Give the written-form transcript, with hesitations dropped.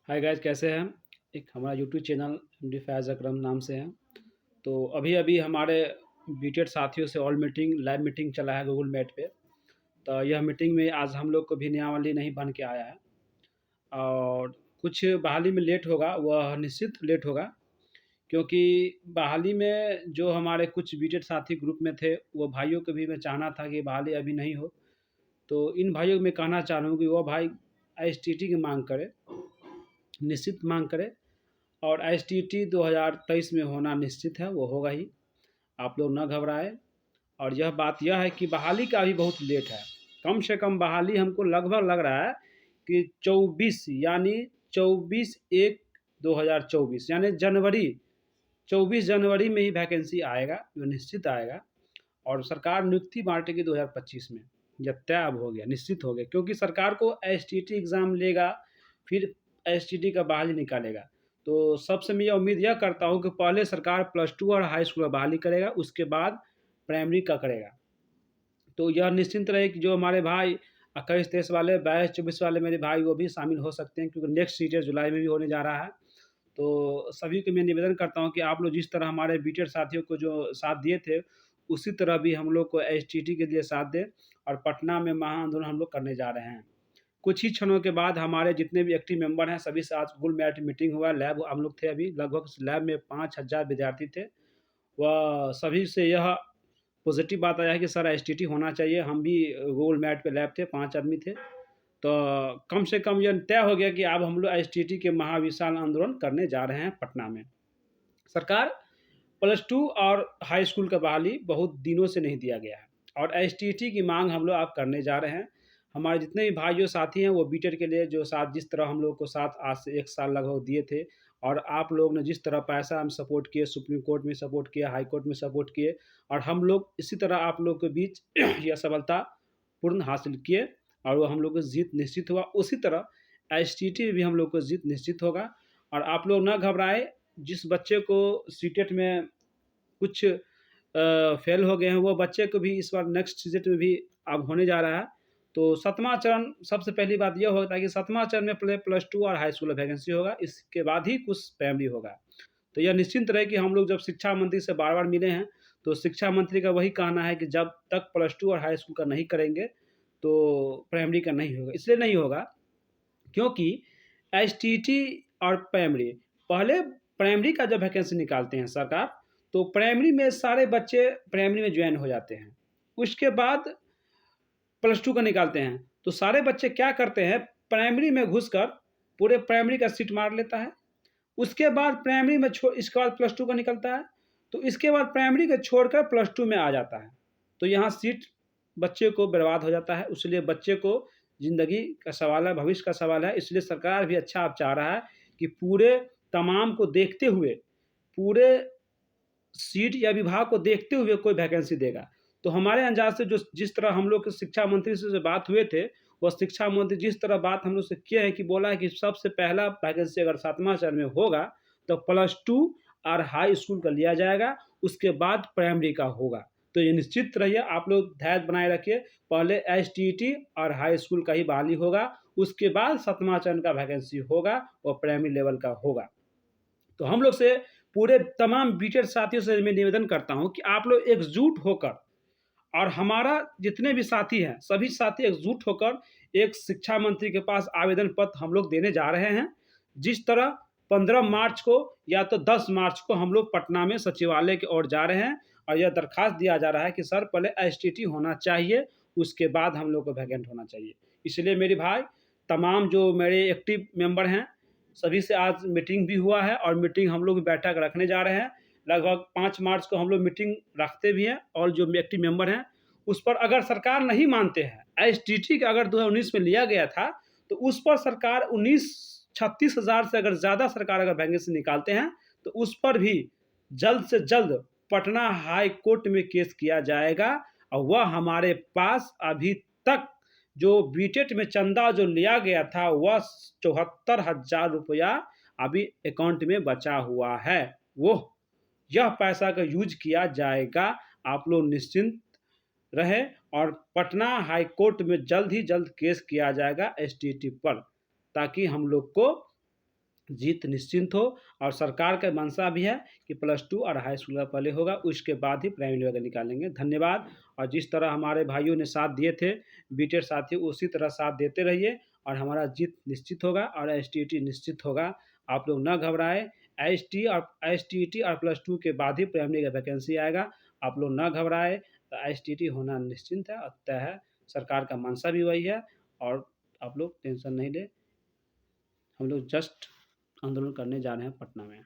Hi guys, कैसे हैं। एक हमारा यूट्यूब चैनल एमडी फैज़ अकरम नाम से है। तो अभी अभी हमारे बीटेड साथियों से ऑल मीटिंग लाइव मीटिंग चला है गूगल मीट पे। तो यह मीटिंग में आज हम लोग को भी नियमावली नहीं बन के आया है और कुछ बहाली में लेट होगा, वह निश्चित लेट होगा, क्योंकि बहाली में जो हमारे कुछ बीटेड साथी ग्रुप में थे वो भाइयों को भी मैं चाहना था कि बहाली अभी नहीं हो। तो इन भाइयों को मैं कहना चाह रहा हूँ कि वह भाई एसटीटी की मांग करे, निश्चित मांग करे। और एसटीटी 2023 में होना निश्चित है, वो होगा ही। आप लोग न घबराएं। और यह है कि बहाली का भी बहुत लेट है। कम से कम बहाली हमको लगभग लग रहा है कि 24 यानी 24/1/2024 यानी जनवरी, 24 जनवरी में ही वैकेंसी आएगा, जो निश्चित आएगा। और सरकार नियुक्ति बांटेगी 2025 में। यह तय अब हो गया, निश्चित हो गया, क्योंकि सरकार को एसटीटी एग्ज़ाम लेगा, फिर एसटीटी का बहाली निकालेगा। तो सबसे मैं उम्मीद यह करता हूँ कि पहले सरकार प्लस टू और हाई स्कूल का बहाली करेगा, उसके बाद प्राइमरी का करेगा। तो यह निश्चिंत रहे कि जो हमारे भाई 21-23 वाले, 22-24 वाले मेरे भाई, वो भी शामिल हो सकते हैं, क्योंकि नेक्स्ट सीटें जुलाई में भी होने जा रहा है। तो सभी को मैं निवेदन करता हूँ कि आप लोग जिस तरह हमारे बीटेड साथियों को जो साथ दिए थे, उसी तरह भी हम लोग को एसटीटी के लिए साथ दें। और पटना में महाआंदोलन हम लोग करने जा रहे हैं। कुछ ही क्षणों के बाद हमारे जितने भी एक्टिव मेंबर हैं सभी से आज गूगल मीट मीटिंग हुआ। लैब हम लोग थे, अभी लगभग लैब में 5000 विद्यार्थी थे। वह सभी से यह पॉजिटिव बात आया है कि सर एसटीटी होना चाहिए। हम भी गूगल मैट पे लैब थे, 5 आदमी थे। तो कम से कम यह तय हो गया कि अब हम लोग एसटीटी के महाविशाल आंदोलन करने जा रहे हैं पटना में। सरकार प्लस टू और हाई स्कूल का बहाली बहुत दिनों से नहीं दिया गया है, और एसटीटी की मांग हम लोग आप करने जा रहे हैं। हमारे जितने भी भाई जो साथी हैं वो बीटेड के लिए जो साथ, जिस तरह हम लोग को साथ आज से 1 साल लगभग दिए थे, और आप लोग ने जिस तरह पैसा हम सपोर्ट किए, सुप्रीम कोर्ट में सपोर्ट किया, हाई कोर्ट में सपोर्ट किए, और हम लोग इसी तरह आप लोग के बीच यह सफलता पूर्ण हासिल किए, और वो हम लोग को जीत निश्चित हुआ। उसी तरह एसटीटी में भी हम लोग को जीत निश्चित होगा। और आप लोग ना घबराएं। जिस बच्चे को सीटेट में कुछ फेल हो गए हैं, वो बच्चे को भी इस बार नेक्स्ट सीटेट में भी अब होने जा रहा है। तो 7वां चरण, सबसे पहली बात यह होता है कि 7वां चरण में प्लस टू और हाई स्कूल वैकेंसी होगा, इसके बाद ही कुछ प्राइमरी होगा। तो यह निश्चिंत रहे कि हम लोग जब शिक्षा मंत्री से बार बार मिले हैं, तो शिक्षा मंत्री का वही कहना है कि जब तक प्लस टू और हाई स्कूल का नहीं करेंगे तो प्राइमरी का नहीं होगा। इसलिए नहीं होगा क्योंकि एसटीटी और प्राइमरी, पहले प्राइमरी का जब वैकेंसी निकालते हैं सरकार, तो प्राइमरी में सारे बच्चे प्राइमरी में ज्वाइन हो जाते हैं। उसके बाद प्लस टू का निकालते हैं, तो सारे बच्चे क्या करते हैं, प्राइमरी में घुसकर पूरे प्राइमरी का सीट मार लेता है। उसके बाद प्राइमरी में इसके बाद प्लस टू का निकलता है, तो इसके बाद प्राइमरी को छोड़कर प्लस टू में आ जाता है। तो यहाँ सीट बच्चे को बर्बाद हो जाता है। इसलिए बच्चे को ज़िंदगी का सवाल है, भविष्य का सवाल है। इसलिए सरकार भी अच्छा अब चाह रहा है कि पूरे तमाम को देखते हुए, पूरे सीट या विभाग को देखते हुए कोई वैकेंसी देगा। तो हमारे अंदाज से जो जिस तरह हम लोग के शिक्षा मंत्री से बात हुए थे, वह शिक्षा मंत्री जिस तरह बात हम लोग से किए हैं कि बोला है कि सबसे पहला वैकेंसी अगर 7वां चरण में होगा तो प्लस टू और हाई स्कूल का लिया जाएगा, उसके बाद प्राइमरी का होगा। तो ये निश्चित रहिए, आप लोग धैर्य बनाए रखिए। पहले एसटीटी और हाई स्कूल का ही बहाली होगा, उसके बाद 7वां चरण का वैकेंसी होगा और प्राइमरी लेवल का होगा। तो हम लोग से पूरे तमाम बीटेड साथियों से मैं निवेदन करता हूं कि आप लोग एकजुट होकर, और हमारा जितने भी साथी हैं सभी साथी एकजुट होकर एक शिक्षा मंत्री के पास आवेदन पत्र हम लोग देने जा रहे हैं। जिस तरह 15 मार्च को या तो 10 मार्च को हम लोग पटना में सचिवालय की ओर जा रहे हैं, और यह दरखास्त दिया जा रहा है कि सर पहले एसटीटी होना चाहिए, उसके बाद हम लोग को वैकेंट होना चाहिए। इसलिए मेरे भाई, तमाम जो मेरे एक्टिव मेंबर हैं सभी से आज मीटिंग भी हुआ है, और मीटिंग हम लोग बैठक रखने जा रहे हैं। लगभग 5 मार्च को हम लोग मीटिंग रखते भी हैं, और जो एक्टिव मेंबर हैं उस पर अगर सरकार नहीं मानते हैं, एसटीटी का अगर 2019 में लिया गया था, तो उस पर सरकार 36,000 से अगर ज़्यादा सरकार अगर वैकेंसी निकालते हैं, तो उस पर भी जल्द से जल्द पटना हाई कोर्ट में केस किया जाएगा। और वह हमारे पास अभी तक जो बीटेट में चंदा जो लिया गया था, वह 74,000 रुपया अभी अकाउंट में बचा हुआ है। वो यह पैसा का यूज किया जाएगा। आप लोग निश्चिंत रहे, और पटना हाई कोर्ट में जल्द ही जल्द केस किया जाएगा एसटीटी पर, ताकि हम लोग को जीत निश्चिंत हो। और सरकार का मंशा भी है कि +2 और हाई स्कूल का पहले होगा, उसके बाद ही प्राइमरी वगैरह निकालेंगे। धन्यवाद। और जिस तरह हमारे भाइयों ने साथ दिए थे, बीटेड साथी, उसी तरह साथ देते रहिए और हमारा जीत निश्चित होगा और एसटीईटी निश्चित होगा। आप लोग ना घबराएं। एसटीईटी और +2 के बाद ही प्राइमरी का वैकेंसी आएगा। आप लोग ना घबराएं। तो एसटीईटी होना निश्चिंत है और तय है। सरकार का मंशा भी वही है और आप लोग टेंशन नहीं लें। हम लोग जस्ट आंदोलन करने जा रहे हैं पटना में।